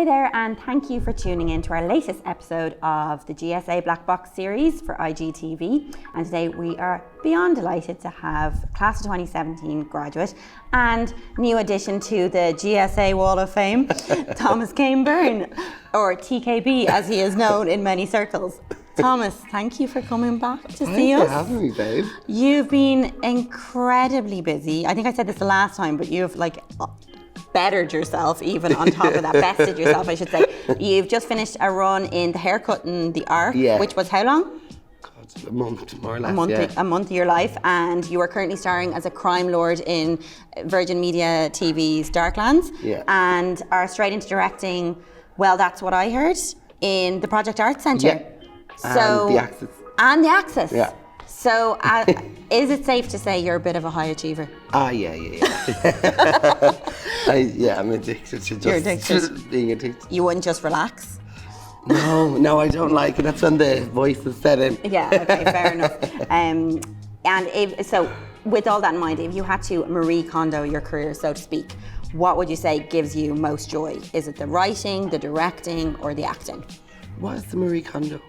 Hi there, and thank you for tuning in to our latest episode of the GSA Black Box series for IGTV. And today we are beyond delighted to have Class of 2017 graduate and new addition to the GSA Wall of Fame, Thommas Kane Byrne, or TKB as he is known in many circles. Thommas, thank you for coming back to see us. Thanks for having me, babe. You've been incredibly busy. I think I said this the last time, but you've bettered yourself even on top of that, bested yourself, I should say. You've just finished a run in the haircut and the art, which was how long? God, a month, more or less, A month of your life, and you are currently starring as a crime lord in Virgin Media TV's Darklands, and are straight into directing, well, that's what I heard, in the Project Arts Centre. Yeah. So, and the Axis. And the Axis. Yeah. So, is it safe to say you're a bit of a high achiever? Yeah. I'm addicted to just being addicted. You wouldn't just relax? No, I don't like it. That's when the voices set in. Yeah, okay, fair enough. And so, with all that in mind, if you had to Marie Kondo your career, so to speak, what would you say gives you most joy? Is it the writing, the directing, or the acting? What is the Marie Kondo?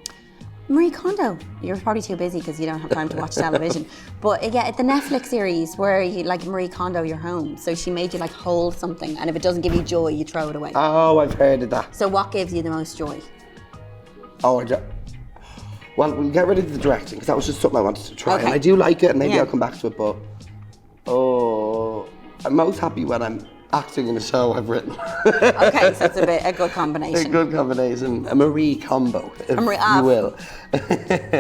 Marie Kondo. You're probably too busy because you don't have time to watch television. But yeah, the Netflix series where you Marie Kondo your home. So she made you hold something, and if it doesn't give you joy, you throw it away. Oh, I've heard of that. So what gives you the most joy? Well, we'll get rid of the directing because that was just something I wanted to try. Okay. And I do like it, and maybe I'll come back to it, but I'm most happy when I'm acting in a show I've written. Okay, so it's a good combination. A good combination. A Marie combo, if you will.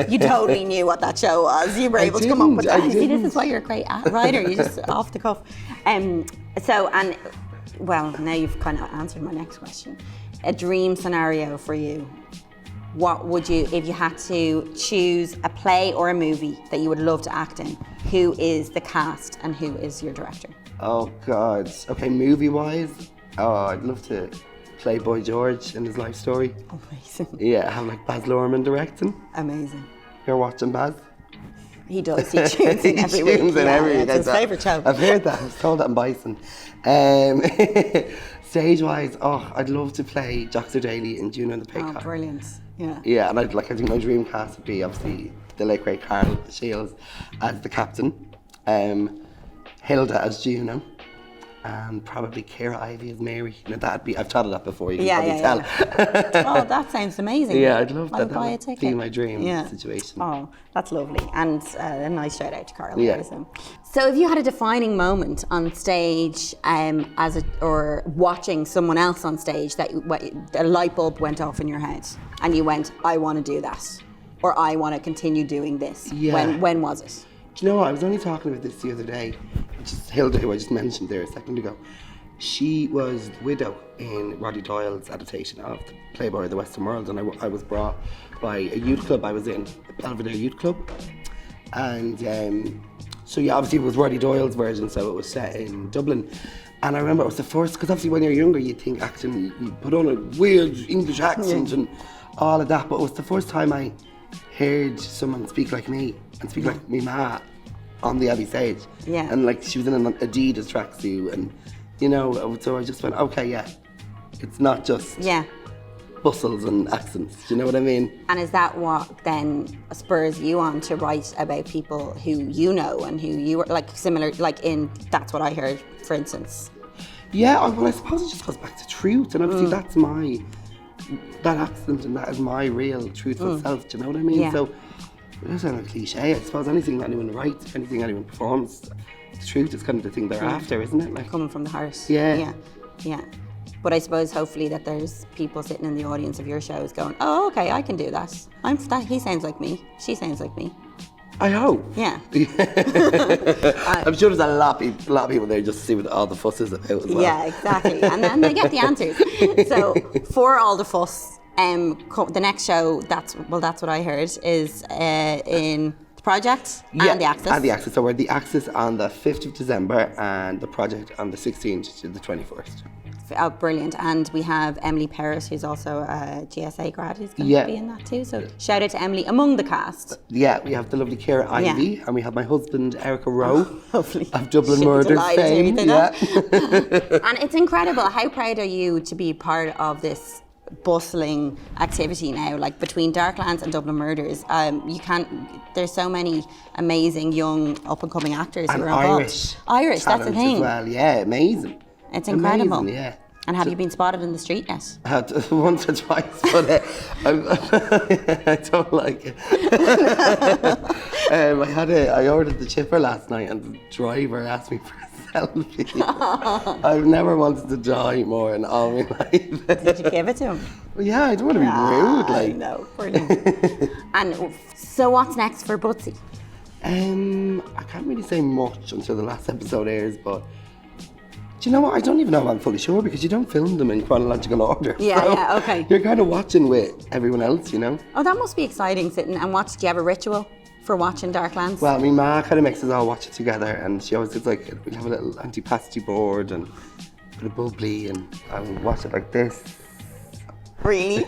You totally knew what that show was. You were able to come up with that. See, this is why you're a great writer. You just off the cuff. Now you've kind of answered my next question. A dream scenario for you. What would you, if you had to choose a play or a movie that you would love to act in, who is the cast and who is your director? Oh God. Okay, movie-wise, I'd love to play Boy George in his life story. Amazing. Yeah, have Baz Luhrmann directing. Amazing. You're watching Baz? He does. He tunes in every week. It's his favourite show. I've heard that. I was told that in Bison. Stage-wise, I'd love to play Joxer Daly in Juno and the Peacock. Oh, brilliant. Yeah. Yeah, and I think my dream cast would be obviously the late great Carl Shields as the captain, Hilda as Juno, and probably Keira Ivey as Mary. I've thought of that before, you can probably tell. Oh, that sounds amazing. Yeah, I'd love that. Buy a That ticket. would be my dream situation. Oh, that's lovely. And a nice shout out to Carl. Yeah. So if you had a defining moment on stage or watching someone else on stage that a light bulb went off in your head and you went, I want to do that, or I want to continue doing this. Yeah. When was it? Do you know what? I was only talking about this the other day, which is Hilda, who I just mentioned there a second ago. She was the widow in Roddy Doyle's adaptation of the Playboy of the Western World, and I was brought by a youth club I was in, the Belvedere Youth Club. And obviously it was Roddy Doyle's version, so it was set in Dublin. And I remember it was the first, because obviously when you're younger you think acting, you put on a weird English accent and all of that, but it was the first time I heard someone speak like me and speak like me ma on the Abbey stage. Yeah. And she was in an Adidas tracksuit, and so I just went, okay, it's not just bustles and accents. Do you know what I mean? And is that what then spurs you on to write about people who you know and who you were similar, in That's What I Heard, for instance? Yeah, well, I suppose it just goes back to truth, and obviously that accent and that is my real truthful self. Do you know what I mean? Yeah. So it doesn't sound like cliche. I suppose anything that anyone writes, anything anyone performs, the truth is kind of the thing they're after, isn't it? Coming from the heart. Yeah. But I suppose hopefully that there's people sitting in the audience of your shows going, oh, okay, I can do that. He sounds like me. She sounds like me. I hope. Yeah. I'm sure there's a lot of people there just to see what all the fuss is about as well. Yeah, exactly. And then they get the answers. So for all the fuss, the next show, That's What I Heard, is in the Project and the Axis. And the Axis. So we're the Axis on the 5th of December and the Project on the 16th to the 21st. Oh, brilliant. And we have Emily Perrott, who's also a GSA grad, who's going to be in that too. So shout out to Emily among the cast. Yeah, we have the lovely Ciara Ivy, and we have my husband, Erica Rowe, Lovely. of Dublin Murders fame. Yeah. And it's incredible. How proud are you to be part of this bustling activity now, like between Darklands and Dublin Murders? There's so many amazing young up and coming actors who are involved. Irish, that's the thing. As well, yeah, amazing. It's incredible. Amazing, yeah. And have you been spotted in the street yet? I had once or twice, but I don't like it. I ordered the chipper last night, and the driver asked me for a selfie. I've never wanted to die more in all my life. Did you give it to him? Well, yeah, I don't want to be rude. Like. No, brilliant. And so what's next for Butsy? I can't really say much until the last episode airs, but do you know what? I don't even know if I'm fully sure, because you don't film them in chronological order. Yeah, okay. You're kind of watching with everyone else, you know? Oh, that must be exciting, sitting and watch. Do you have a ritual for watching Darklands? Well, my ma kind of makes us all watch it together, and she always does, like, we have a little anti-pasty board and put a bubbly, and I would watch it like this. Really?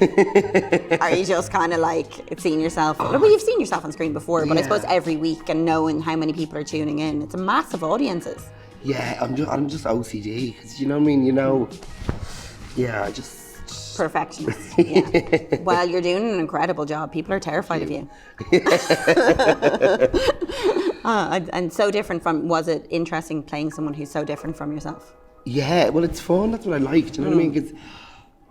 Are you just kind of like seeing yourself? Well, you've seen yourself on screen before, but I suppose every week and knowing how many people are tuning in, it's a massive audiences. Yeah, I'm just OCD, because you know what I mean. You know, yeah, I just perfectionist. Yeah. Well, you're doing an incredible job. People are terrified of you. And so different from. Was it interesting playing someone who's so different from yourself? Yeah, well, it's fun. That's what I like. Do you know what I mean? Because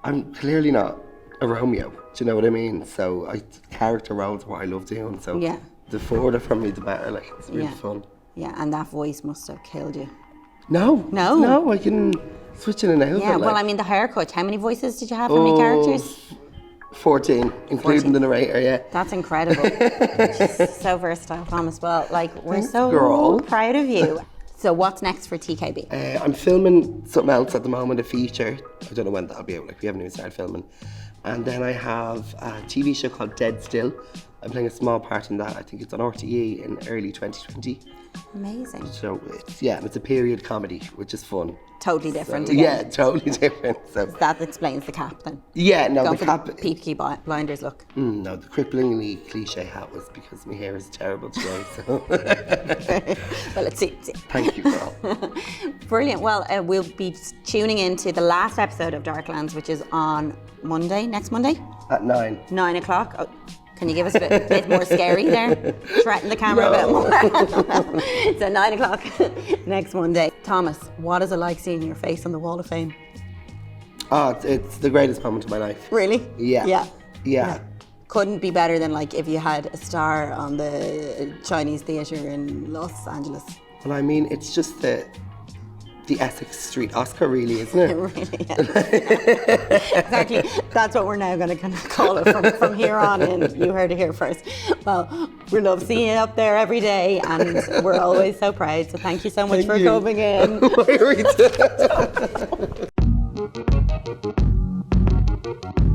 I'm clearly not a Romeo. Do you know what I mean? So character roles are what I love doing. So the further from me, the better. Like, it's really fun. Yeah, and that voice must have killed you. No, I can switch in and out. Yeah, well, I mean, the haircut. How many voices did you have? How many characters? 14, including the narrator. Yeah. That's incredible. So versatile, Thommas. Well, like, we're Thanks, so girl. proud of you. So what's next for TKB? I'm filming something else at the moment, a feature. I don't know when that'll be out, like we haven't even started filming. And then I have a TV show called Dead Still. I'm playing a small part in that. I think it's on RTE in early 2020. Amazing. So it's a period comedy, which is fun. Totally different so, again. Yeah, totally different. So that explains the cap then. Yeah, no, Going the for cap. The Peaky Blinders look. No, the cripplingly cliche hat was because my hair is terrible today. So. Well, let's see. Thank you, girl. Brilliant. Well, we'll be tuning into the last episode of Darklands, which is on Monday, next Monday? At 9. 9 o'clock. Oh, can you give us a bit more scary there? Threaten the camera a bit more. So 9 o'clock next Monday. Thommas, what is it like seeing your face on the Wall of Fame? Oh, it's the greatest moment of my life. Really? Yeah. Couldn't be better than like if you had a star on the Chinese theatre in Los Angeles. Well, I mean, it's just the Essex Street Oscar, really, isn't it? It really is. Exactly. That's what we're now going to kind of call it from here on in. You heard it here first. Well, we love seeing you up there every day, and we're always so proud. So thank you so much for coming in. Why are we doing